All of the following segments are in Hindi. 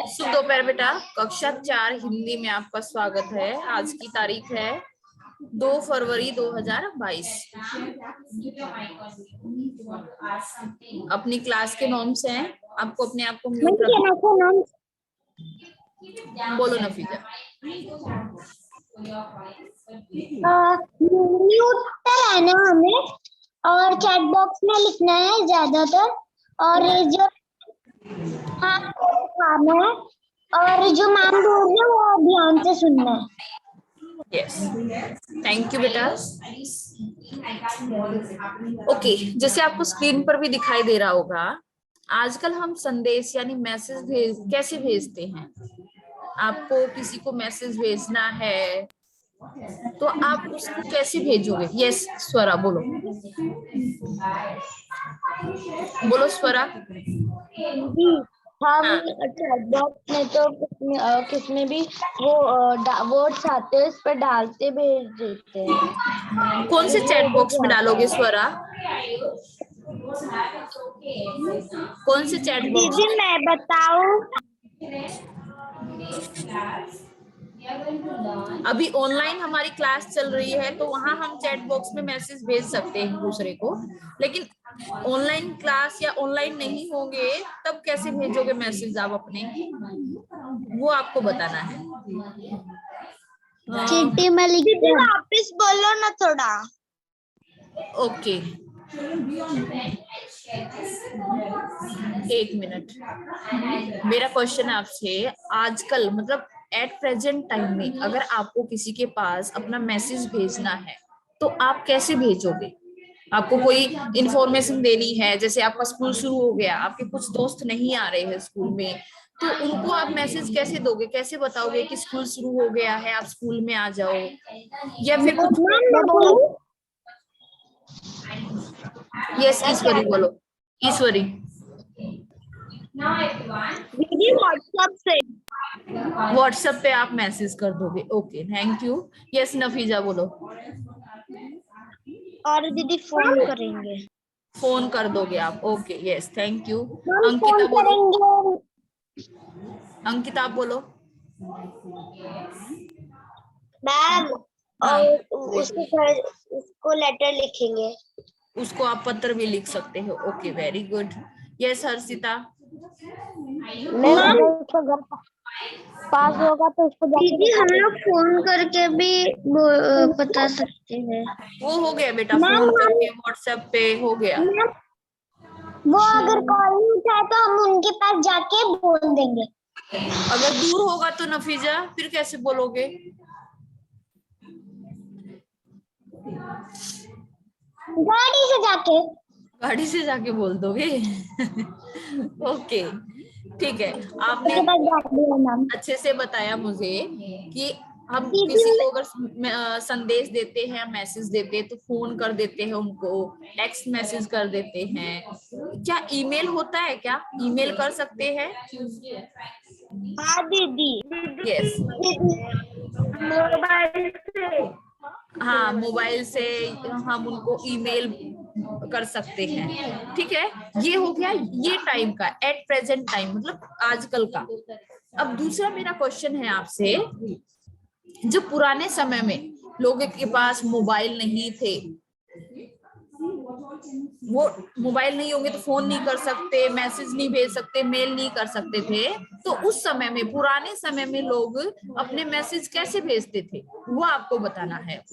शुभ दोपहर बेटा। कक्षा 4 हिंदी में आपका स्वागत है। आज की तारीख है 2 फरवरी 2022। अपनी क्लास के नॉर्म्स हैं, आपको अपने आप को म्यूट रखना। बोलो नफीजा। म्यूट पे रहना हमें और चैट बॉक्स में लिखना है ज्यादातर, और जो खाना है और जो मैम बोल रहे हैं वो ध्यान से सुनना है। यस, थैंक यू बेटा। ओके, जैसे आपको स्क्रीन पर भी दिखाई दे रहा होगा, आजकल हम संदेश यानी मैसेज कैसे भेजते हैं। आपको किसी को मैसेज भेजना है तो आप उसको कैसे भेजोगे। यस स्वरा बोलो, बोलो स्वरा। हम चैट बॉक्स में तो किसमें भी वो वर्ड्स आते हैं उस पर डालते भेज देते हैं। कौन से चैट बॉक्स में डालोगे स्वरा? कौन से चैट बॉक्स? दीदी मैं बताऊं, अभी ऑनलाइन हमारी क्लास चल रही है तो वहां हम चैट बॉक्स में मैसेज भेज सकते हैं दूसरे को, लेकिन ऑनलाइन क्लास या ऑनलाइन नहीं होंगे तब कैसे भेजोगे मैसेज आप अपने, वो आपको बताना है। चीटी में लिख के वापस बोलो ना थोड़ा। ओके, एक मिनट। मेरा क्वेश्चन आपसे, आजकल मतलब एट प्रेजेंट टाइम में अगर आपको किसी के पास अपना मैसेज भेजना है तो आप कैसे भेजोगे? आपको कोई इंफॉर्मेशन देनी है, जैसे आपका स्कूल शुरू हो गया, आपके कुछ दोस्त नहीं आ रहे हैं स्कूल में, तो उनको आप मैसेज कैसे दोगे? कैसे बताओगे कि स्कूल शुरू हो गया है, आप स्कूल में आ जाओ, या फिर कुछ? यस ईश्वरी बोलो। ईश्वरी दीदी व्हाट्सएप पे आप मैसेज कर दोगे। Okay thank you. यस नफीजा बोलो। और दीदी फोन करेंगे। फोन कर दोगे आप। Okay yes thank you. हम अंकिता फोन बोलो। करेंगे। अंकिता आप बोलो। मैम हाँ, और उसको लेटर लिखेंगे। उसको आप पत्र भी लिख सकते हो। Okay very good. Yes Harshita. Ma'am उसका घर पास होगा तो उसको दीदी हम लोग फोन करके भी बता सकते हैं। वो हो गया बेटा, फोन करके व्हाट्सएप पे हो गया। वो अगर कॉल नहीं उठाए तो हम उनके पास जाके बोल देंगे। अगर दूर होगा तो नफीजा फिर कैसे बोलोगे? गाड़ी से जाके बोल दोगे। ओके ठीक है। आपने अच्छे से बताया मुझे कि हम किसी को अगर संदेश देते हैं, मैसेज देते हैं तो फोन कर देते हैं उनको, टेक्स्ट मैसेज कर देते हैं। क्या ईमेल होता है? क्या ईमेल कर सकते हैं? हाँ दीदी। यस, मोबाइल से। हाँ मोबाइल से हम उनको ईमेल कर सकते हैं। ठीक है, ये हो गया ये टाइम का, एट प्रेजेंट टाइम मतलब आजकल का। अब दूसरा मेरा क्वेश्चन है आपसे, जो पुराने समय में लोगों के पास मोबाइल नहीं थे, वो मोबाइल नहीं होंगे तो फोन नहीं कर सकते, मैसेज नहीं भेज सकते, मेल नहीं कर सकते थे, तो उस समय में, पुराने समय में लोग अपने मैसेज कैसे भेजते थे वो आपको बताना है।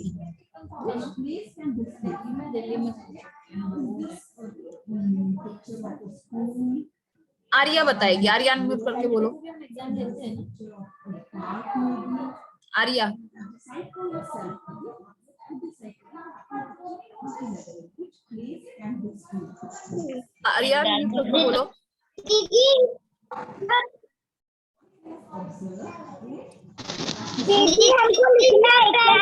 आर्या बताएगी। आर्या म्यूट करके बोलो। आर्या आर्या म्यूट करके बोलो। दीदी हमको लिखना है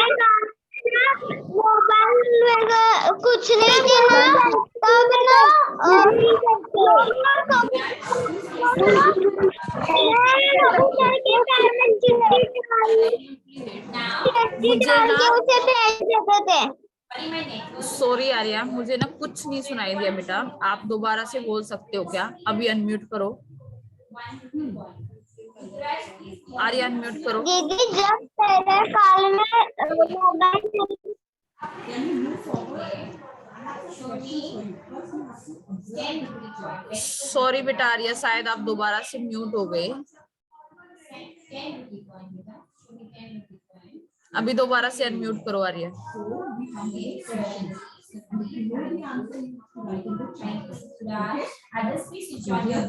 मोबाइल में कुछ नहीं देना, तब ना मुझे ना उसे भेज देते थे। सॉरी आर्या, मुझे ना कुछ नहीं सुनाई दिया बेटा, आप दोबारा से बोल सकते हो क्या? अभी अनम्यूट करो। आर्या अनम्यूट करो। दीदी जब पहले साल में मोबाइल सॉरी बेटा आर्या, शायद आप दोबारा से म्यूट हो गए। अभी दोबारा से अनम्यूट करो आर्या।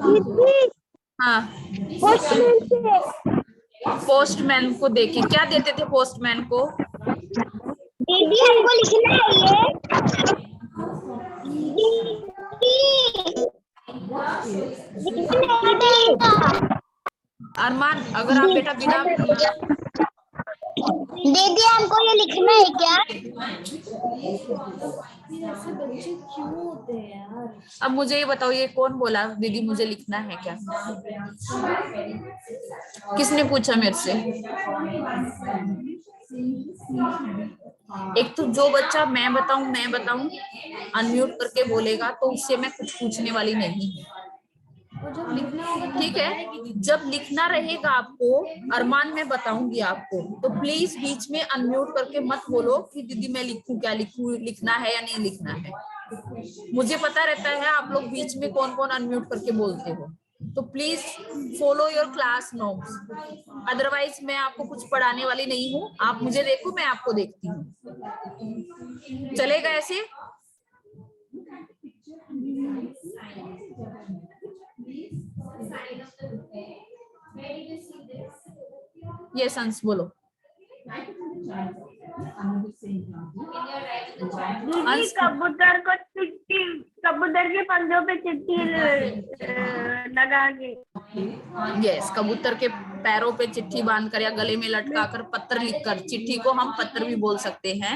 दीदी हाँ, पोस्टमैन से पोस्टमैन को देखे क्या देते थे पोस्टमैन को? दीदी हमको लिखना है ये दीदी दीदी नहीं देगा अरमान, अगर आप बेटा बिना दीदी हमको ये लिखना है क्या? ऐसे बच्चे क्यों होते हैं यार? अब मुझे ये बताओ, ये कौन बोला दीदी मुझे लिखना है क्या? किसने पूछा मेरे से? एक तो जो बच्चा मैं बताऊं अनम्यूट करके बोलेगा तो उससे मैं कुछ पूछने वाली नहीं हूँ। और जब लिखना होगा तब ठीक है, जब लिखना रहेगा आपको, अरमान मैं बताऊंगी आपको, तो प्लीज बीच में अनम्यूट करके मत बोलो कि दीदी मैं लिखूं क्या, लिखूं, लिखना है या नहीं लिखना है। मुझे पता रहता है आप लोग बीच में कौन कौन अनम्यूट करके बोलते हो, तो please follow your class norms. Otherwise मैं आपको कुछ पढ़ाने वाली नहीं हूँ, आप मुझे देखो मैं आपको देखती हूँ। चलेगा ऐसे? यस अंश बोलो। दीदी कबूतर को चिट्ठी, कबूतर के पंजों पे चिट्ठी लगा के। यस, कबूतर के पैरों पे चिट्ठी बांधकर या गले में लटकाकर पत्र लिखकर, चिट्ठी को हम पत्र भी बोल सकते हैं।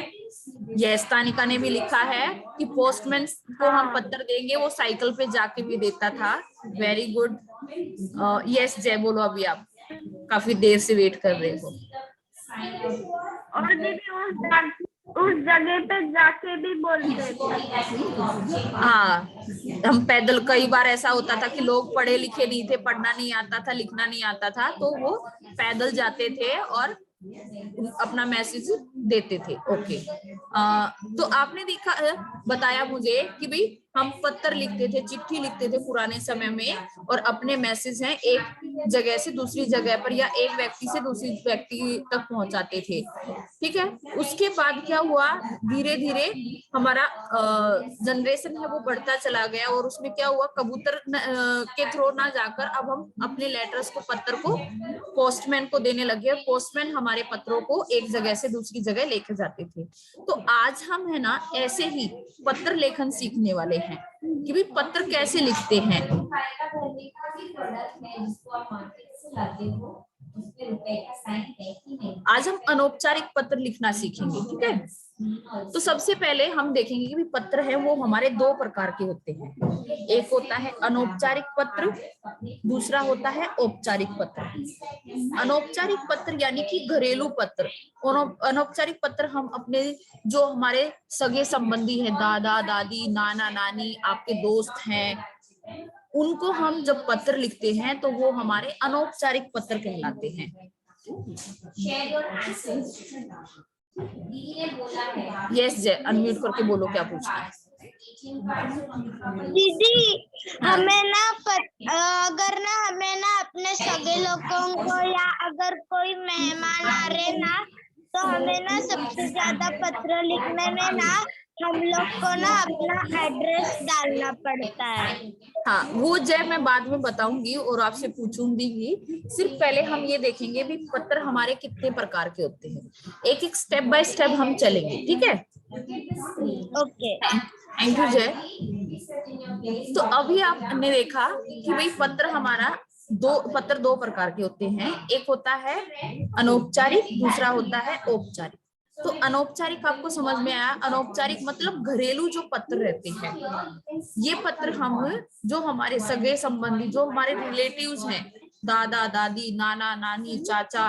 यस, तानिका ने भी लिखा है कि पोस्टमैन को हम पत्र देंगे, वो साइकिल पे जाके भी देता था। Very good. यस जय बोलो, अभी आप काफी देर से वेट कर रहे हो। और दीदी उस जगह पे जाके भी बोलते थे। हाँ, हम पैदल, कई बार ऐसा होता था कि लोग पढ़े लिखे नहीं थे, पढ़ना नहीं आता था, लिखना नहीं आता था, तो वो पैदल जाते थे और अपना मैसेज देते थे। ओके, तो आपने देखा, बताया मुझे कि भाई हम पत्र लिखते थे, चिट्ठी लिखते थे पुराने समय में, और अपने मैसेज हैं एक जगह से दूसरी जगह पर या एक व्यक्ति से दूसरी व्यक्ति तक पहुंचाते थे। ठीक है, उसके बाद क्या हुआ, धीरे धीरे हमारा जनरेशन है वो बढ़ता चला गया, और उसमें क्या हुआ, कबूतर के थ्रू ना जाकर अब हम अपने लेटर्स को, पत्र को पोस्टमैन को देने लगे, और पोस्टमैन हमारे पत्रों को एक जगह से दूसरी जगह लेके जाते थे। तो आज हम है ना ऐसे ही पत्र लेखन सीखने वाले हैं कि भाई पत्र कैसे लिखते हैं। आज हम अनौपचारिक पत्र लिखना सीखेंगे। ठीक है, तो सबसे पहले हम देखेंगे कि पत्र है वो हमारे दो प्रकार के होते हैं। एक होता है अनौपचारिक पत्र, दूसरा होता है औपचारिक पत्र। अनौपचारिक पत्र यानी कि घरेलू पत्र। अनौपचारिक पत्र हम अपने जो हमारे सगे संबंधी हैं, दादा दादी, नाना नानी, आपके दोस्त हैं, उनको हम जब पत्र लिखते हैं तो वो हमारे अनौपचारिक पत्र कहलाते हैं। यस जय, अनम्यूट करके बोलो क्या पूछना है। दीदी हमें ना अगर ना हमें ना अपने सगे लोगों को या अगर कोई मेहमान आ रहे ना, तो हमें ना सबसे ज्यादा पत्र लिखने में ना हम लोग को ना अपना एड्रेस डालना पड़ता है। हाँ, वो जय मैं बाद में बताऊंगी और आपसे पूछूंगी भी। सिर्फ पहले हम ये देखेंगे भी पत्र हमारे कितने प्रकार के होते हैं, एक एक स्टेप बाय स्टेप हम चलेंगे। ठीक है, ओके, थैंक यू जय। तो अभी आपने देखा कि भाई पत्र हमारा दो प्रकार के होते हैं, एक होता है अनौपचारिक, दूसरा होता है औपचारिक। तो अनौपचारिक आपको समझ में आया, अनौपचारिक मतलब घरेलू जो पत्र रहते हैं, ये पत्र हम जो हमारे सगे संबंधी, जो हमारे रिलेटिव्स हैं, दादा दादी, नाना नानी, चाचा,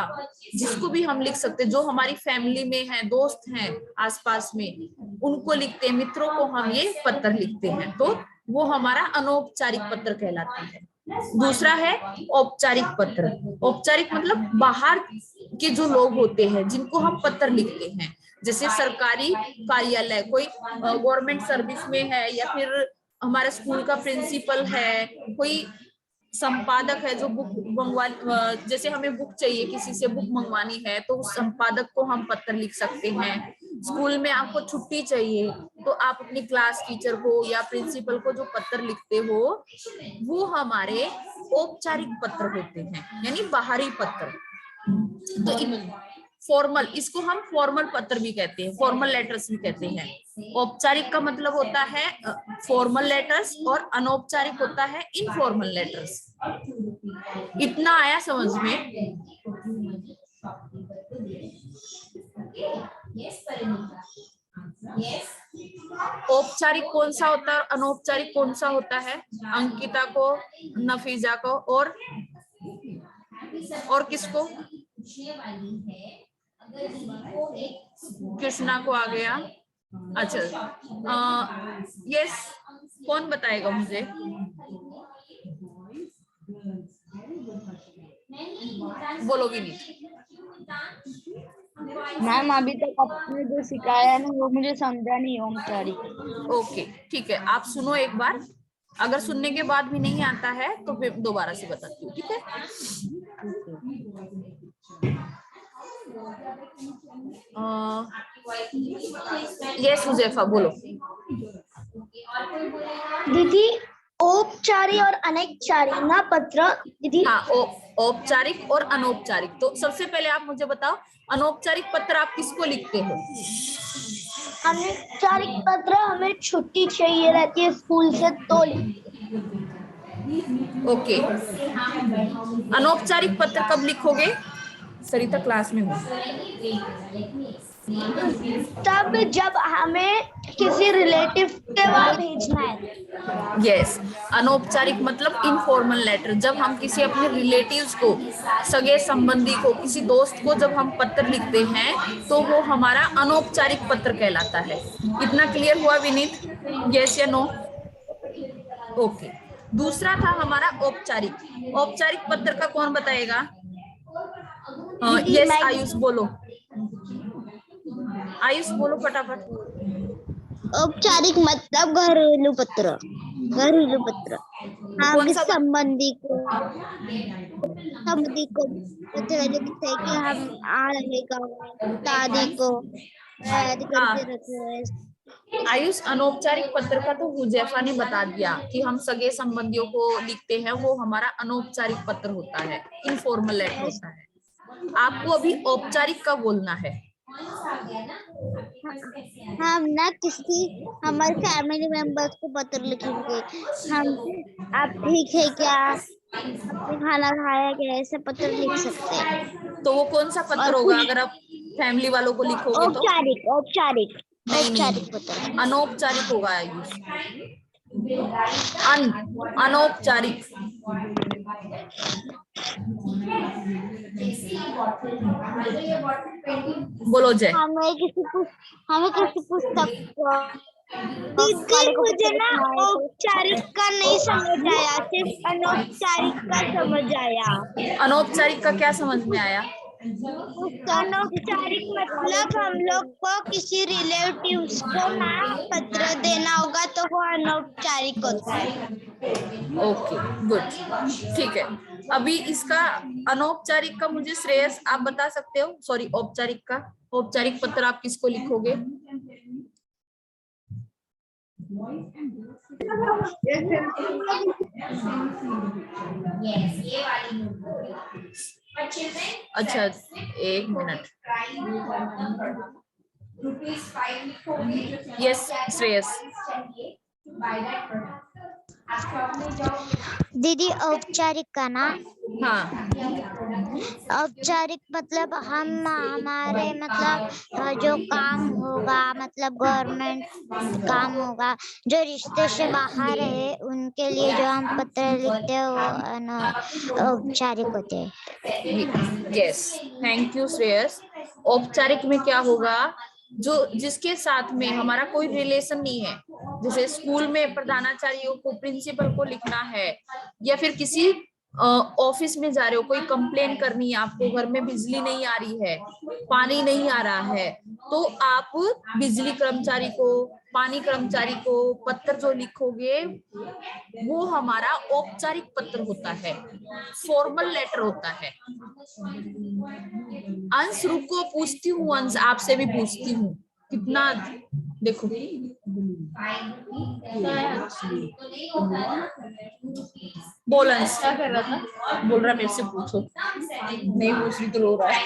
जिसको भी हम लिख सकते हैं, जो हमारी फैमिली में है, दोस्त हैं आसपास में, उनको लिखते हैं, मित्रों को हम ये पत्र लिखते हैं, तो वो हमारा अनौपचारिक पत्र कहलाता है। दूसरा है औपचारिक पत्र। औपचारिक मतलब बाहर के जो लोग होते हैं जिनको हम पत्र लिखते हैं, जैसे सरकारी कार्यालय, कोई गवर्नमेंट सर्विस में है, या फिर हमारे स्कूल का प्रिंसिपल है, कोई संपादक है जो बुक मंगवा, जैसे हमें बुक चाहिए, किसी से बुक मंगवानी है, तो उस संपादक को हम पत्र लिख सकते हैं। स्कूल में आपको छुट्टी चाहिए तो आप अपनी क्लास टीचर को या प्रिंसिपल को जो पत्र लिखते हो वो हमारे औपचारिक पत्र होते हैं, यानी बाहरी पत्र। तो फॉर्मल, इसको हम फॉर्मल पत्र भी कहते हैं, फॉर्मल लेटर्स भी कहते हैं। औपचारिक का मतलब होता है फॉर्मल लेटर्स, और अनौपचारिक होता है इनफॉर्मल लेटर्स। इतना आया समझ में? औपचारिक कौन सा होता है और अनौपचारिक कौन सा होता है? अंकिता को, नफीजा को, और किसको? कृष्णा को आ गया। अच्छा, यस, कौन बताएगा मुझे? बोलो विनीत। मैम अभी तक आपने जो सिखाया है ना वो मुझे समझा नहीं औपचारिक। ओके ठीक है, आप सुनो एक बार, अगर सुनने के बाद भी नहीं आता है तो फिर दोबारा से बताती हूँ, ठीक है? यस हुजैफा बोलो। दीदी औपचारिक और अनौपचारिक ना पत्र दीदी। हाँ, औपचारिक और अनौपचारिक। तो सबसे पहले आप मुझे बताओ, अनौपचारिक पत्र आप किसको लिखते हो? अनौपचारिक पत्र हमें छुट्टी चाहिए रहती है स्कूल से तो ओके। अनौपचारिक पत्र कब लिखोगे? सरिता क्लास में हो? तब जब हमें किसी रिलेटिव के वहां भेजना है। यस, अनौपचारिक मतलब इनफॉर्मल लेटर, जब हम किसी अपने रिलेटिव्स को, सगे संबंधी को, किसी दोस्त को जब हम पत्र लिखते हैं तो वो हमारा अनौपचारिक पत्र कहलाता है। इतना क्लियर हुआ विनीत? यस या नो? ओके। दूसरा था हमारा औपचारिक। औपचारिक पत्र का कौन बताएगा? यस आयुष बोलो, आयुष बोलो फटाफट। औपचारिक मतलब घरेलू पत्र। घरेलू पत्र हाँ, कौन सा? संबंधी को पत्र लिखते हैं कि हम आ रहे गाँव में, दादी को याद करके रखे। आयुष, अनौपचारिक पत्र का तो हुजैफा ने बता दिया कि हम सगे संबंधियों को लिखते हैं, वो हमारा अनौपचारिक पत्र होता है, इनफॉर्मल लेटर होता है। आपको अभी औपचारिक का बोलना है। हम ना किसी हमारे फैमिली मेंबर्स को पत्र लिखेंगे, हम आप ठीक है क्या, आपने खाना खाया क्या, ऐसे पत्र लिख सकते हैं। तो वो कौन सा पत्र होगा अगर आप फैमिली वालों को लिखोगे तो? औपचारिक औपचारिक नहीं औपचारिक नहीं, पत्र। अनौपचारिक होगा आयुष। अनौपचारिक। बोलो जय। हमें किसी पुस्तक दीदी मुझे ना औपचारिक का नहीं समझ आया, सिर्फ अनौपचारिक का समझ आया। अनौपचारिक का क्या समझ में आया? अनौपचारिक मतलब हम लोग को किसी रिलेटिव्स को ना पत्र देना होगा तो वो अनौपचारिक होता है। ओके गुड, ठीक है। अभी इसका अनौपचारिक का मुझे श्रेयस आप बता सकते हो? सॉरी, औपचारिक का, औपचारिक पत्र आप किसको लिखोगे? अच्छा एक मिनट। यस श्रेयस। दीदी औपचारिक का ना हाँ, औपचारिक मतलब हम हमारे मतलब जो काम होगा मतलब गवर्नमेंट काम होगा जो रिश्ते से बाहर है उनके लिए जो हम पत्र लिखते हैं वो औपचारिक होते हैं। Yes, thank you Shreyas. औपचारिक में क्या होगा, जो जिसके साथ में हमारा कोई रिलेशन नहीं है, जैसे स्कूल में प्रधानाचार्य को, प्रिंसिपल को लिखना है, या फिर किसी ऑफिस में जा रहे हो, कोई कंप्लेन करनी है आपको, घर में बिजली नहीं आ रही है, पानी नहीं आ रहा है, तो आप बिजली कर्मचारी को, पानी कर्मचारी को पत्र जो लिखोगे वो हमारा औपचारिक पत्र होता है, फॉर्मल लेटर होता है। अंश रुको, पूछती हूँ, अंश आपसे भी पूछती हूँ, कितना देखो बोल अंश, क्या कर रहा था? बोल रहा मेरे से पूछो, नहीं पूछ रही तो रो रहा है।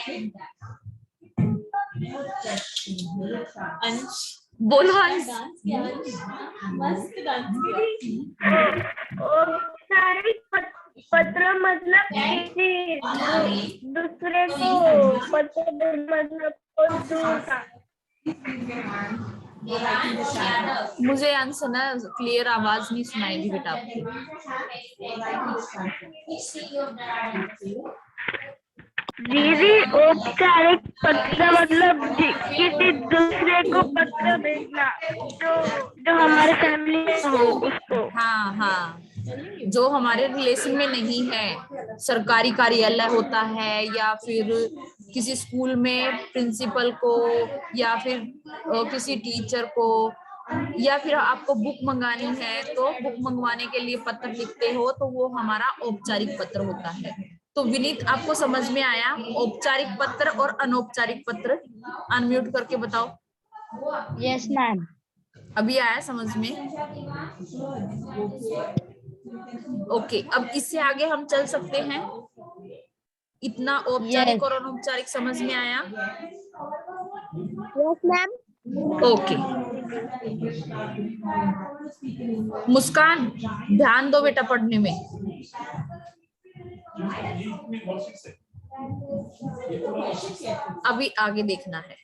अंश बोलो, अंश। मस्त डांस किया। औपचारिक पत्र मतलब किसी दूसरे को पत्र मतलब कुछ दूर का। मुझे अंश ना क्लियर आवाज नहीं सुनाएगी बेटा आपकी। दीदी औपचारिक पत्र मतलब किसी दूसरे को पत्र भेजना जो जो हमारे फैमिली में हो उसको। हाँ हाँ, जो हमारे रिलेशन में नहीं है, सरकारी कार्यालय होता है, या फिर किसी स्कूल में प्रिंसिपल को, या फिर किसी टीचर को, या फिर आपको बुक मंगानी है तो बुक मंगवाने के लिए पत्र लिखते हो, तो वो हमारा औपचारिक पत्र होता है। तो विनीत, आपको समझ में आया औपचारिक पत्र और अनौपचारिक पत्र? अनम्यूट करके बताओ। Yes ma'am. अभी आया समझ में? ओके, अब इससे आगे हम चल सकते हैं। इतना औपचारिक और अनौपचारिक समझ में आया? Yes ma'am. ओके, मुस्कान ध्यान दो बेटा पढ़ने में। अभी आगे देखना है।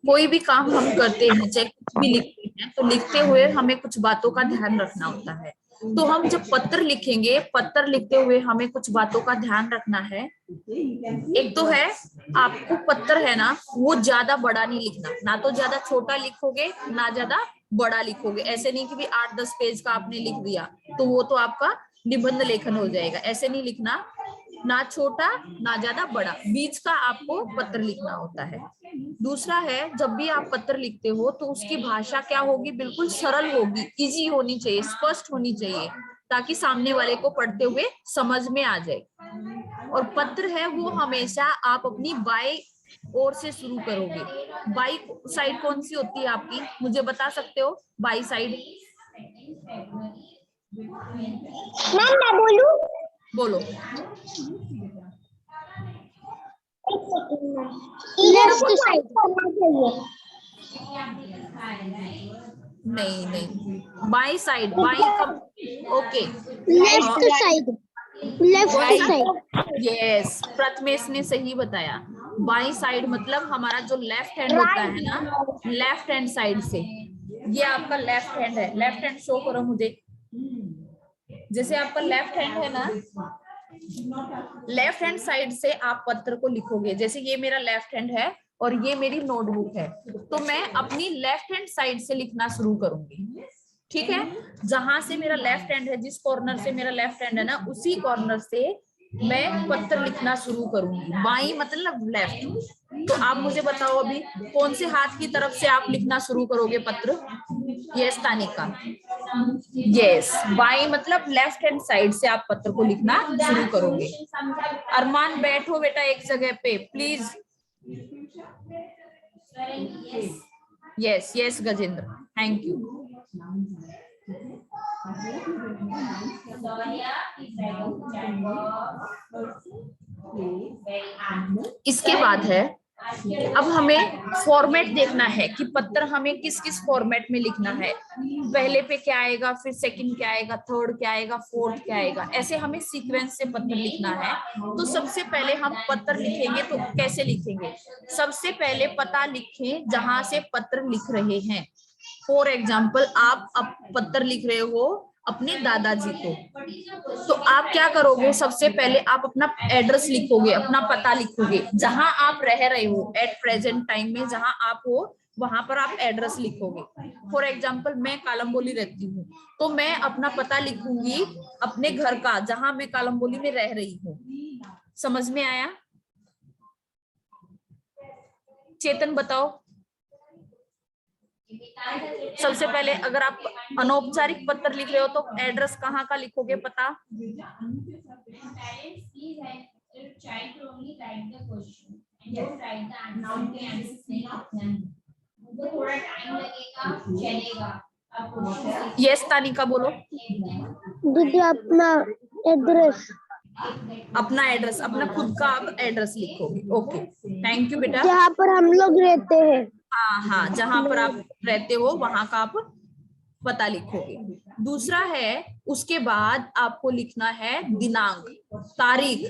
कोई भी काम हम करते हैं, चाहे कुछ भी लिखते हैं, तो लिखते हुए हमें कुछ बातों का ध्यान रखना होता है। तो हम जब पत्र लिखेंगे, पत्र लिखते हुए हमें कुछ बातों का ध्यान रखना है। एक तो है, आपको पत्र है ना, वो ज्यादा बड़ा नहीं लिखना, ना तो ज्यादा छोटा लिखोगे ना ज्यादा बड़ा लिखोगे। ऐसे नहीं कि भी 8-10 पेज का आपने लिख दिया तो वो तो आपका निबंध लेखन हो जाएगा। ऐसे नहीं लिखना, ना छोटा ना ज्यादा बड़ा, बीच का आपको पत्र लिखना होता है। दूसरा है, जब भी आप पत्र लिखते हो तो उसकी भाषा क्या होगी, बिल्कुल सरल होगी, इजी होनी चाहिए, स्पष्ट होनी चाहिए, ताकि सामने वाले को पढ़ते हुए समझ में आ जाए। और पत्र है वो हमेशा आप अपनी बाएं ओर से शुरू करोगे। बाई साइड कौन सी होती है आपकी, मुझे बता सकते हो? बाई साइड मैम मैं बोलूं? बोलो। एक सेकंड मैम। लेफ्ट साइड करना चाहिए। नहीं नहीं, बाई साइड, बाई कब? Okay, left side. Left side. Yes, Prathamesh ने सही बताया। बाई साइड मतलब हमारा जो लेफ्ट हैंड होता है ना, लेफ्ट हैंड साइड से, ये आपका लेफ्ट हैंड है। लेफ्ट हैंड शो करो मुझे। जैसे आपका लेफ्ट हैंड है ना, लेफ्ट हैंड साइड से आप पत्र को लिखोगे। जैसे ये मेरा लेफ्ट हैंड है और ये मेरी नोटबुक है, तो मैं अपनी लेफ्ट हैंड साइड से लिखना शुरू करूंगी। ठीक है, जहां से मेरा लेफ्ट हैंड है, जिस कॉर्नर से मेरा लेफ्ट हैंड है ना, उसी कॉर्नर से मैं पत्र लिखना शुरू करूंगी। बाई मतलब लेफ्ट। तो आप मुझे बताओ अभी कौन से हाथ की तरफ से आप लिखना शुरू करोगे पत्र? यस तानिका, यस, बाई मतलब लेफ्ट हैंड साइड से आप पत्र को लिखना शुरू करोगे। अरमान बैठो बेटा एक जगह पे please. Yes yes Gajendra, thank you. इसके बाद है अब हमें फॉर्मेट देखना है कि पत्र हमें किस किस फॉर्मेट में लिखना है, पहले पे क्या आएगा, फिर सेकंड क्या आएगा, थर्ड क्या आएगा, फोर्थ क्या आएगा, ऐसे हमें सीक्वेंस से पत्र लिखना है। तो सबसे पहले हम पत्र लिखेंगे तो कैसे लिखेंगे, सबसे पहले पता लिखें जहां से पत्र लिख रहे हैं। फॉर एग्जाम्पल आप अब पत्र लिख रहे हो अपने दादाजी को, तो आप क्या करोगे, सबसे पहले आप अपना एड्रेस लिखोगे, अपना पता लिखोगे, जहां आप रह रहे हो एट प्रेजेंट टाइम में, जहां आप हो वहां पर आप एड्रेस लिखोगे। फॉर एग्जाम्पल मैं कालमबोली रहती हूँ, तो मैं अपना पता लिखूंगी अपने घर का, जहां मैं कालमबोली में रह रही हूँ। समझ में आया? चेतन बताओ। सबसे पहले अगर आप अनौपचारिक पत्र लिख रहे हो तो एड्रेस कहाँ का लिखोगे, पता? यस तानिका बोलो। दीदी अपना एड्रेस, अपना एड्रेस, अपना खुद का आप एड्रेस लिखोगे। ओके, थैंक यू बेटा। जहाँ पर हम लोग रहते हैं। हाँ हाँ, जहां पर आप रहते हो वहां का आप पता लिखोगे। दूसरा है, उसके बाद आपको लिखना है दिनांक, तारीख,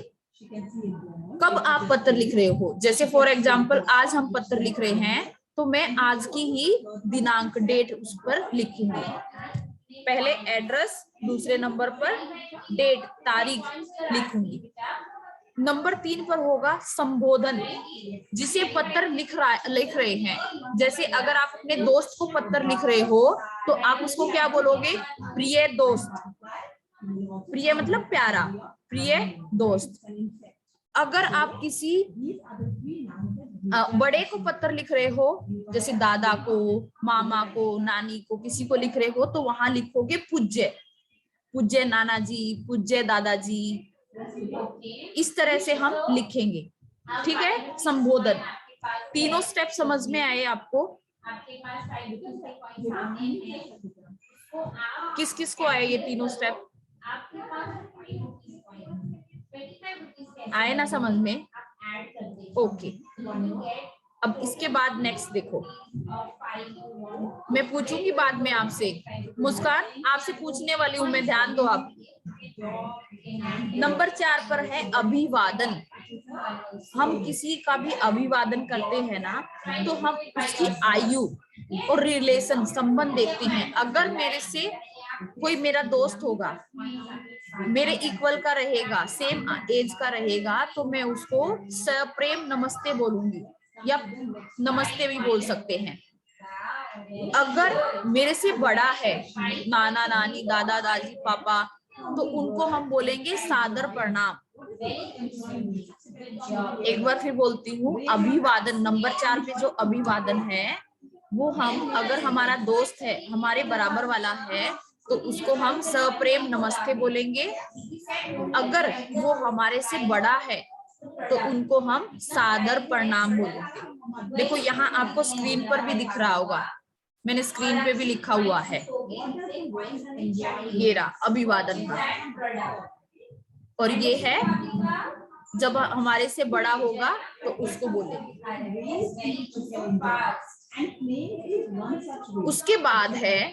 कब आप पत्र लिख रहे हो। जैसे फॉर एग्जांपल आज हम पत्र लिख रहे हैं तो मैं आज की ही दिनांक, डेट उस पर लिखूंगी। पहले एड्रेस, दूसरे नंबर पर डेट, तारीख लिखूंगी। नंबर 3 पर होगा संबोधन, जिसे पत्र लिख रहे हैं। जैसे अगर आप अपने दोस्त को पत्र लिख रहे हो तो आप उसको क्या बोलोगे, प्रिय दोस्त। प्रिय मतलब प्यारा, प्रिय दोस्त। अगर आप किसी बड़े को पत्र लिख रहे हो, जैसे दादा को, मामा को, नानी को, किसी को लिख रहे हो, तो वहां लिखोगे पूज्य, पूज्य नाना जी, पूज्य दादाजी। इस तरह से हम लिखेंगे। ठीक है, संबोधन। तीनों स्टेप समझ में आए आपको? किस किस को आए ये तीनों स्टेप? आए ना समझ में? ओके, अब इसके बाद नेक्स्ट देखो, मैं पूछूंगी बाद में आपसे। मुस्कान, आपसे पूछने वाली हूं मैं, ध्यान दो आप। नंबर 4 पर है अभिवादन। हम किसी का भी अभिवादन करते हैं ना, तो हम उसकी आयु और रिलेशन, संबंध देखते हैं। अगर मेरे से कोई मेरा दोस्त होगा, मेरे इक्वल का रहेगा, सेम एज का रहेगा, तो मैं उसको सप्रेम नमस्ते बोलूंगी, या नमस्ते भी बोल सकते हैं। अगर मेरे से बड़ा है, नाना नानी, दादा दादी, पापा, तो उनको हम बोलेंगे सादर प्रणाम। एक बार फिर बोलती हूँ, अभिवादन नंबर 4 पे जो अभिवादन है वो हम, अगर हमारा दोस्त है, हमारे बराबर वाला है, तो उसको हम सप्रेम नमस्ते बोलेंगे। अगर वो हमारे से बड़ा है तो उनको हम सादर प्रणाम बोलेंगे। देखो यहाँ आपको स्क्रीन पर भी दिख रहा होगा, मैंने स्क्रीन पे भी लिखा हुआ है, ये रहा अभिवादन का। और ये है जब हमारे से बड़ा होगा तो उसको बोलेंगे। उसके बाद है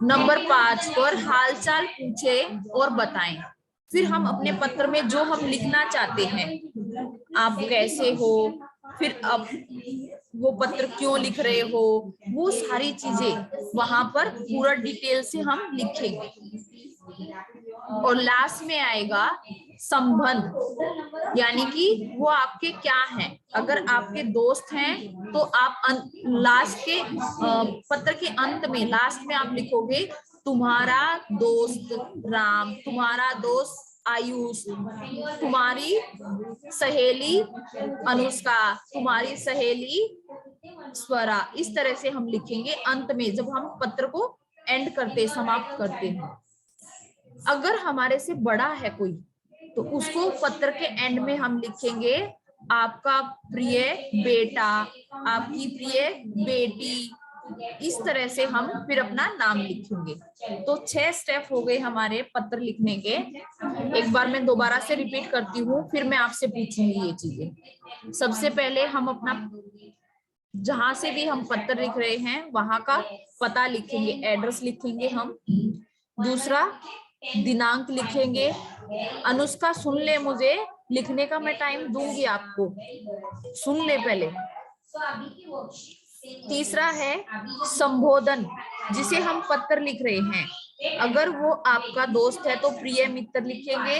नंबर 5 पर हालचाल पूछे और बताएं। फिर हम अपने पत्र में जो हम लिखना चाहते हैं, आप कैसे हो, फिर अब वो पत्र क्यों लिख रहे हो, वो सारी चीजें वहां पर पूरा डिटेल से हम लिखेंगे। और लास्ट में आएगा संबंध, यानी कि वो आपके क्या हैं। अगर आपके दोस्त हैं तो आप लास्ट के पत्र के अंत में, लास्ट में आप लिखोगे तुम्हारा दोस्त राम, तुम्हारा दोस्त आयुष, तुम्हारी सहेली अनुष्का, तुम्हारी सहेली स्वरा। इस तरह से हम लिखेंगे अंत में, जब हम पत्र को एंड करते, समाप्त करते हैं। अगर हमारे से बड़ा है कोई, तो उसको पत्र के एंड में हम लिखेंगे आपका प्रिय बेटा, आपकी प्रिय बेटी, इस तरह से हम फिर अपना नाम लिखेंगे। तो 6 स्टेप हो गए हमारे पत्र लिखने के। एक बार मैं दोबारा से रिपीट करती हूँ, फिर मैं आपसे पूछूंगी ये चीजें। सबसे पहले हम अपना, जहां से भी हम पत्र लिख रहे हैं वहां का पता लिखेंगे, एड्रेस लिखेंगे हम। दूसरा, दिनांक लिखेंगे। अनुष्का सुन ले, मुझे लिखने का मैं टाइम दूंगी आपको, सुन ले पहले। तीसरा है संबोधन, जिसे हम पत्र लिख रहे हैं। अगर वो आपका दोस्त है तो प्रिय मित्र लिखेंगे।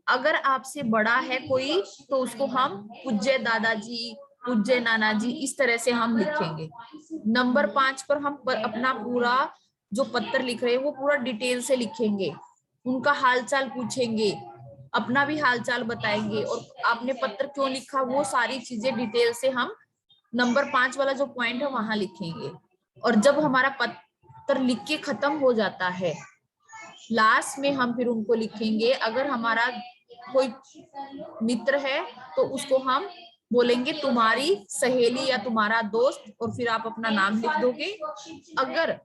अगर आपसे बड़ा है कोई तो उसको हम पूज्य दादाजी, पूज्य नाना जी, इस तरह से हम लिखेंगे। नंबर 5 पर हम अपना पूरा जो पत्र लिख रहे हैं वो पूरा डिटेल से लिखेंगे। उनका हालचाल पूछेंगे, अपना भी हालचाल बताएंगे, और आपने पत्र क्यों लिखा वो सारी चीजें डिटेल से हम नंबर 5 वाला जो पॉइंट है वहां लिखेंगे। और जब हमारा पत्र लिख के खत्म हो जाता है, लास्ट में हम फिर उनको लिखेंगे। अगर हमारा कोई मित्र है तो उसको हम बोलेंगे तुम्हारी सहेली या तुम्हारा दोस्त, और फिर आप अपना नाम लिख दोगे। अगर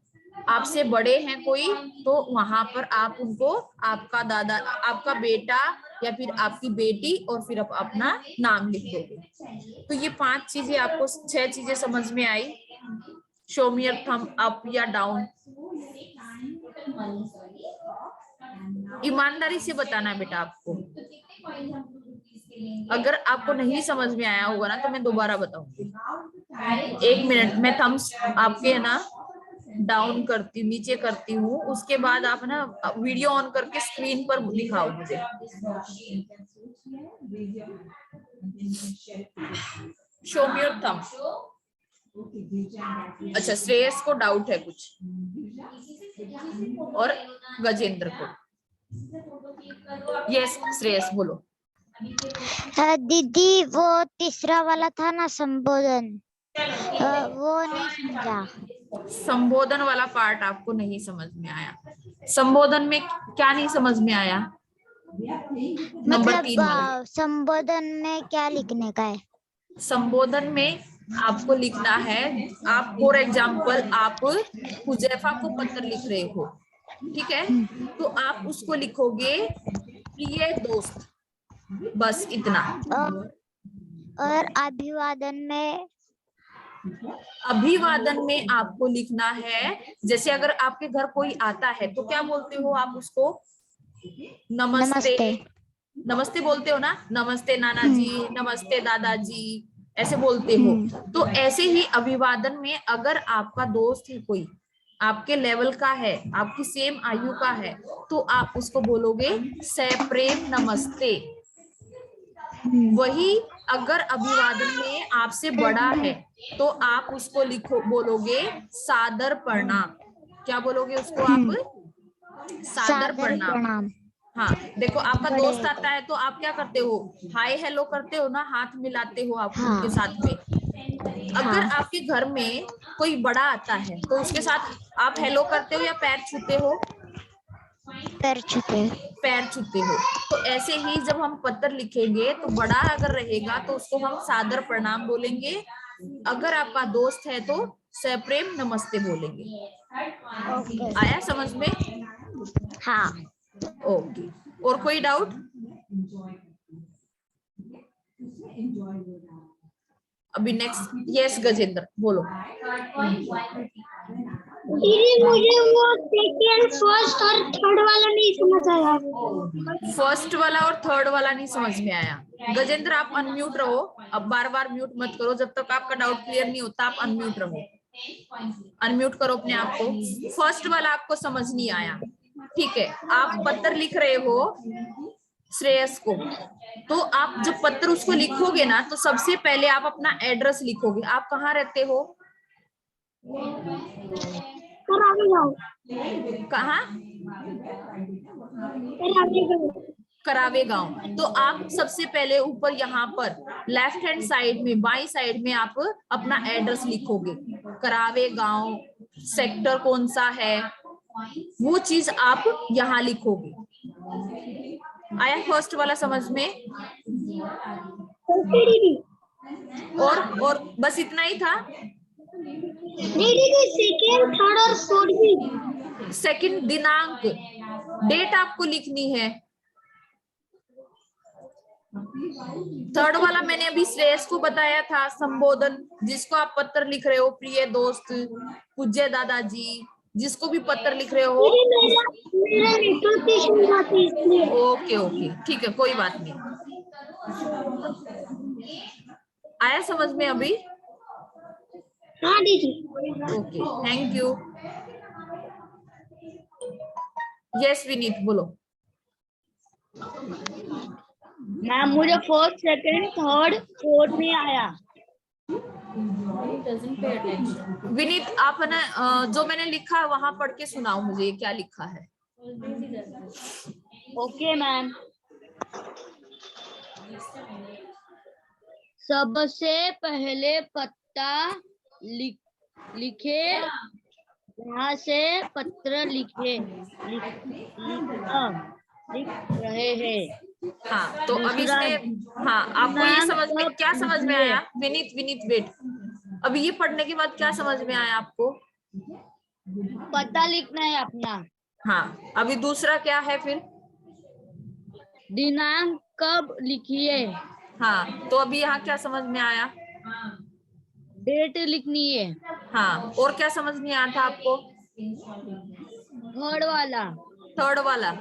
आपसे बड़े हैं कोई तो वहां पर आप उनको आपका दादा, आपका बेटा या फिर आपकी बेटी, और फिर आप अपना नाम लिख दोगे। तो ये 5 चीजें आपको, 6 चीजें समझ में आई। Show me your thumb up या डाउन। ईमानदारी से बताना है बेटा आपको। अगर आपको नहीं समझ में आया होगा ना तो मैं दोबारा बताऊंगी। 1 मिनट, मैं थम्स आपके है ना डाउन करती हूँ, नीचे करती हूँ। उसके बाद आप ना वीडियो ऑन करके स्क्रीन पर दिखाओ मुझे। Show me your thumb. अच्छा, श्रेयस को डाउट है कुछ और गजेंद्र को। यस श्रेयस बोलो। दीदी वो तीसरा वाला था ना संबोधन, वो नहीं समझा। संबोधन वाला पार्ट आपको नहीं समझ में आया? संबोधन में क्या नहीं समझ में आया? नंबर 3 वाला। संबोधन में क्या लिखने का है? संबोधन में आपको लिखना है, आप फॉर एग्जाम्पल आप हुजैफा को पत्र लिख रहे हो, ठीक है, तो आप उसको लिखोगे प्रिय दोस्त, बस इतना। और अभिवादन में? अभिवादन में आपको लिखना है, जैसे अगर आपके घर कोई आता है तो क्या बोलते हो आप उसको? नमस्ते। नमस्ते बोलते हो ना, नमस्ते नाना जी, नमस्ते दादाजी, ऐसे बोलते हो। तो ऐसे ही अभिवादन में अगर आपका दोस्त है कोई, आपके लेवल का है, आपकी सेम आयु का है, तो आप उसको बोलोगे सप्रेम नमस्ते। वही अगर अभिवादन में आपसे बड़ा है तो आप उसको लिखो, बोलोगे सादर प्रणाम। क्या बोलोगे उसको आप? सादर प्रणाम। हाँ, देखो आपका दोस्त आता है तो आप क्या करते हो? हाय हेलो करते हो ना, हाथ मिलाते हो आप उनके साथ में। अगर आपके घर में कोई बड़ा आता है तो उसके साथ आप हेलो करते हो या पैर छूते हो? पैर छूते हो। तो ऐसे ही जब हम पत्र लिखेंगे तो बड़ा अगर रहेगा तो उसको हम सादर प्रणाम बोलेंगे। अगर आपका दोस्त है तो सप्रेम नमस्ते बोलेंगे। आया समझ में? हाँ। ओके, और कोई डाउट? अभी नेक्स्ट, यस गजेंद्र बोलो। दीदी मुझे वो सेकंड, फर्स्ट और थर्ड वाला नहीं समझ आया। फर्स्ट वाला और थर्ड वाला नहीं समझ में आया? गजेंद्र आप अनम्यूट रहो, अब बार बार म्यूट मत करो, जब तक आपका डाउट क्लियर नहीं होता आप अनम्यूट रहो। अनम्यूट करो अपने आप को। फर्स्ट वाला आपको समझ नहीं आया, ठीक है। आप पत्र लिख रहे हो श्रेयस को, तो आप जब पत्र उसको लिखोगे ना तो सबसे पहले आप अपना एड्रेस लिखोगे। आप कहाँ रहते हो? कहाँ? करावे गांव। तो आप सबसे पहले ऊपर यहाँ पर लेफ्ट हैंड साइड में, बाई साइड में आप अपना एड्रेस लिखोगे। करावे गांव, सेक्टर कौन सा है, वो चीज आप यहाँ लिखोगे। आया फर्स्ट वाला समझ में? और बस इतना ही था? दीदी सेकेंड, थर्ड और फोर्थ भी। सेकंड दिनांक, डेट आपको लिखनी है। थर्ड वाला मैंने अभी श्रेयस को बताया था, संबोधन, जिसको आप पत्र लिख रहे हो, प्रिय दोस्त, पूज्य दादाजी, जिसको भी पत्र लिख रहे हो। मेरा नेटवर्क इशू था इसलिए। ओके ओके, ठीक है, कोई बात नहीं। आया समझ में अभी? हाँ दीदी। Okay, thank you. Yes Vineet, बोलो। मैम मुझे फर्स्ट, सेकंड, थर्ड, फोर्थ नहीं आया। विनीत, आप है ना जो मैंने लिखा है वहां पढ़ के सुनाओ मुझे, क्या लिखा है। Okay ma'am. सबसे पहले पत्ता लिखे, यहाँ से पत्र लिख रहे हैं। हाँ, तो अब दूसरा इसमें, हाँ, आपको ये समझ में, क्या समझ में आया? विनीत विनीत वेट, अभी ये पढ़ने के बाद क्या समझ में आया आपको? पता लिखना है अपना। हाँ, अभी दूसरा क्या है फिर? दिनांक कब लिखिए। हाँ, तो अभी यहाँ क्या समझ में आया? डेट लिखनी है। हाँ, और क्या समझ में आया था आपको? थर्ड वाला, थर्ड वाला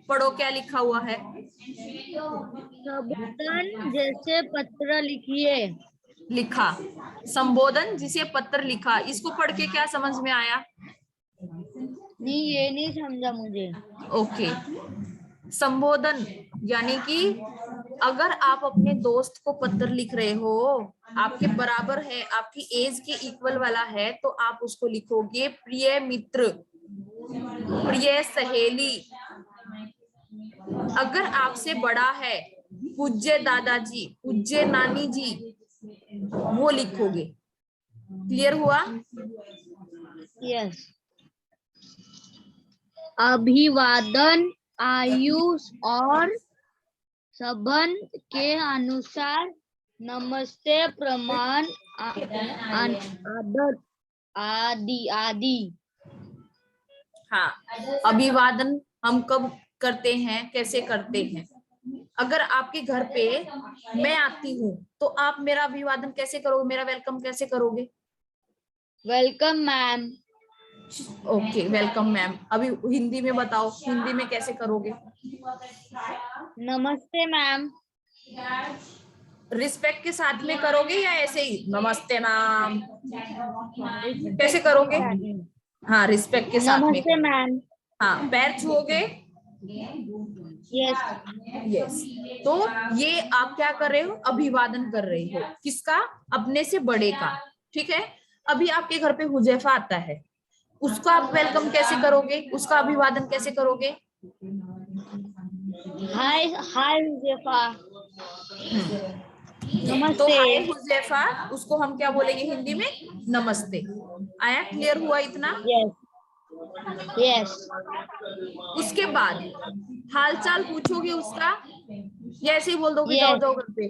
पढ़ो, क्या लिखा हुआ है? संबोधन जैसे पत्र लिखिए। लिखा, संबोधन जिसे पत्र लिखा, इसको पढ़ के क्या समझ में आया? नहीं, ये नहीं समझा मुझे। ओके, संबोधन यानी कि अगर आप अपने दोस्त को पत्र लिख रहे हो, आपके बराबर है, आपकी एज के इक्वल वाला है, तो आप उसको लिखोगे प्रिय मित्र, प्रिय सहेली। अगर आपसे बड़ा है, पूज्य दादाजी, पूज्य नानी जी, वो लिखोगे। क्लियर हुआ? यस। अभिवादन आयु और संबंध के अनुसार नमस्ते, प्रणाम, आदर आदि आदि। हाँ, अभिवादन हम कब करते हैं, कैसे करते हैं? अगर आपके घर पे मैं आती हूँ तो आप मेरा अभिवादन कैसे करोगे, मेरा वेलकम कैसे करोगे? Welcome ma'am. Okay, welcome ma'am. अभी हिंदी में बताओ, हिंदी में कैसे करोगे? नमस्ते मैम। रिस्पेक्ट के साथ में करोगे या ऐसे ही नमस्ते मैम? कैसे करोगे? हाँ, रिस्पेक्ट के साथ में। नमस्ते मैम। हाँ, पैर छुओगे? यस। यस। तो ये आप क्या कर रहे हो? अभिवादन कर रहे हो। किसका? अपने से बड़े का। ठीक है। अभी आपके घर पे हुजैफा आता है, उसका आप वेलकम कैसे करोगे, उसका अभिवादन कैसे करोगे? हाय हाय हुजैफा। तो नमस्ते। हाय हुजैफा, उसको हम क्या बोलेंगे हिंदी में? नमस्ते। आया? क्लियर हुआ इतना? Yes yes. उसके बाद हालचाल पूछोगे उसका, या ऐसे ही बोल दोगे जाओ यस। जाओ घर पे?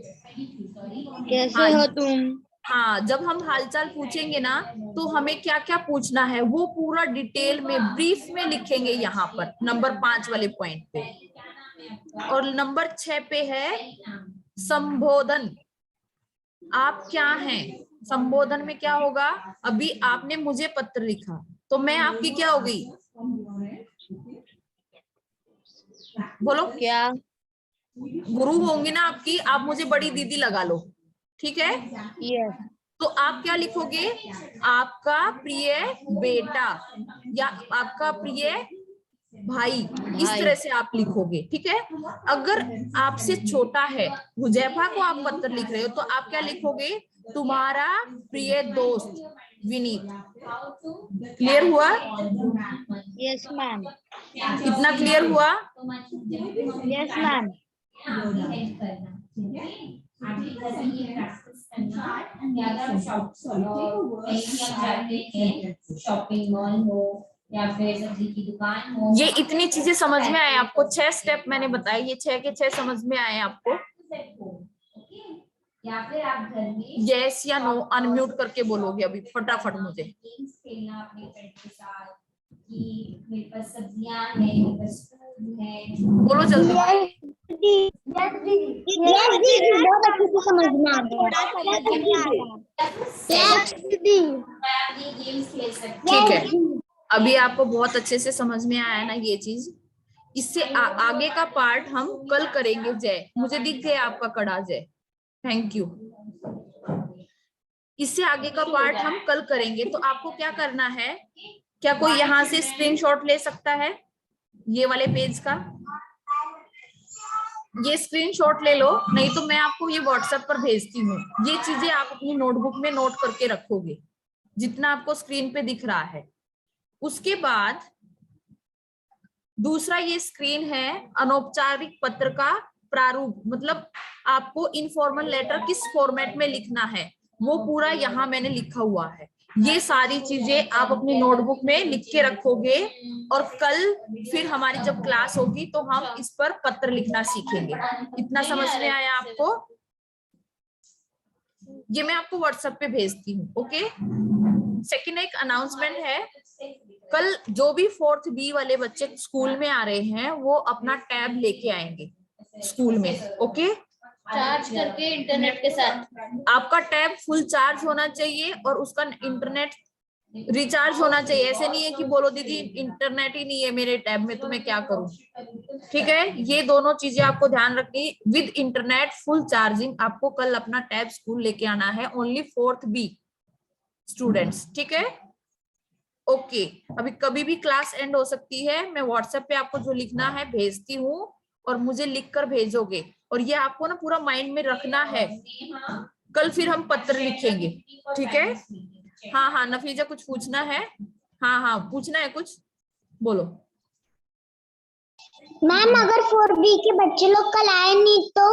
कैसे हाँ, हो तुम? हाँ, जब हम हालचाल पूछेंगे ना, तो हमें क्या क्या पूछना है वो पूरा डिटेल में, ब्रीफ में लिखेंगे यहाँ पर, नंबर 5 वाले पॉइंट पे। और नंबर 6 पे है संबोधन। आप क्या हैं? संबोधन में क्या होगा? अभी आपने मुझे पत्र लिखा, तो मैं आपकी क्या हो गई? बोलो। क्या? गुरु होंगी ना आपकी, आप मुझे बड़ी दीदी लगा लो। ठीक है। यस। तो आप क्या लिखोगे? आपका प्रिय बेटा या आपका प्रिय भाई, इस तरह से आप लिखोगे। ठीक है। अगर आपसे छोटा है, हुजैफा को आप पत्र लिख रहे हो, तो आप क्या लिखोगे? तुम्हारा प्रिय दोस्त विनीत। क्लियर हुआ? Yes ma'am. इतना क्लियर हुआ? Yes ma'am. शॉपिंग मॉल हो या फिर सब्जी की दुकान हो। ये इतनी चीजें समझ में आए आपको? 6 स्टेप मैंने बताए, ये 6 के 6 समझ में आए आपको? या फिर आप घर में यस या नो अनम्यूट करके बोलोगे अभी फटाफट मुझे। गेम्स खेलना अपने फ्रेंड के साथ, कि मेरे पास सब्जियां हैं, मेरे पास फूड है। बोलो जल्दी। यस दीदी बहुत अच्छे से समझ में आ गया। थोड़ा समझ नहीं आया। यस दीदी। आप ये गेम्स खेल सकते ठीक है, अभी आपको बहुत अच्छे से समझ में आया ना ये चीज। इससे आगे का पार्ट हम कल करेंगे। जय, मुझे दिख गया आपका कड़ा जय, थैंक यू। इससे आगे का पार्ट हम कल करेंगे। तो आपको क्या करना है, क्या कोई यहाँ से स्क्रीनशॉट ले सकता है ये वाले पेज का? ये स्क्रीनशॉट ले लो, नहीं तो मैं आपको ये व्हाट्सएप पर भेजती हूँ। ये चीजें आप अपनी नोटबुक में नोट करके रखोगे जितना आपको स्क्रीन पे दिख रहा है। उसके बाद दूसरा ये स्क्रीन है अनौपचारिक पत्र का प्रारूप, मतलब आपको इनफॉर्मल लेटर किस फॉर्मेट में लिखना है वो पूरा यहाँ मैंने लिखा हुआ है। ये सारी चीजें आप अपनी नोटबुक में लिख के रखोगे और कल फिर हमारी जब क्लास होगी तो हम इस पर पत्र लिखना सीखेंगे। इतना समझ में आया आपको? ये मैं आपको व्हाट्सएप पे भेजती हूँ। ओके, सेकंड एक अनाउंसमेंट है, कल जो भी 4th बी वाले बच्चे स्कूल में आ रहे हैं वो अपना टैब लेके आएंगे स्कूल में। ओके, चार्ज करके इंटरनेट के साथ। आपका टैब फुल चार्ज होना चाहिए और उसका इंटरनेट रिचार्ज होना चाहिए। ऐसे नहीं है कि बोलो दीदी इंटरनेट ही नहीं है मेरे टैब में तो मैं क्या करूं। ठीक है, ये दोनों चीजें आपको ध्यान रखनी। विद इंटरनेट फुल चार्जिंग आपको कल अपना टैब स्कूल लेके आना है, ओनली 4th बी स्टूडेंट्स। ठीक है, ओके। अभी कभी भी क्लास एंड हो सकती है। मैं व्हाट्सएप पे आपको जो लिखना है भेजती हूँ और मुझे लिख कर भेजोगे, और ये आपको ना पूरा माइंड में रखना है। कल फिर हम पत्र लिखेंगे। ठीक है, हाँ हाँ नफीजा कुछ पूछना है? हाँ हाँ पूछना है कुछ, बोलो। मैम अगर 4B के बच्चे लोग कल आए नहीं तो?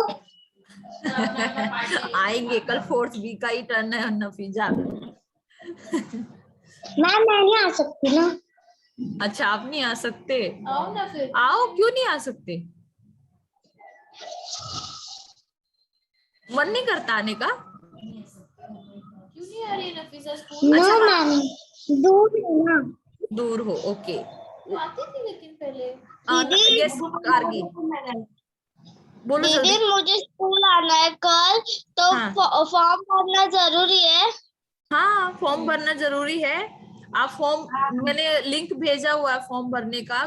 आएंगे, कल 4th बी का ही टर्न है नफीजा। मैम मैं नहीं आ सकती ना। अच्छा आप नहीं आ सकते? आओ ना फिर। आओ, क्यों नहीं आ सकते? मन नहीं करता आने का? क्यों नहीं आ रही नफीसा स्कूल? नो अच्छा, मैम दूर है ना। दूर हो, ओके। वो आती थी लेकिन पहले। दीदी यस कारगी, बोलो दीदी जल्दी। मुझे स्कूल आना है कल तो हाँ फॉर्म भरना जरूरी है? हाँ फॉर्म भरना जरूरी है। आप फॉर्म, मैंने लिंक भेजा हुआ है फॉर्म भरने का,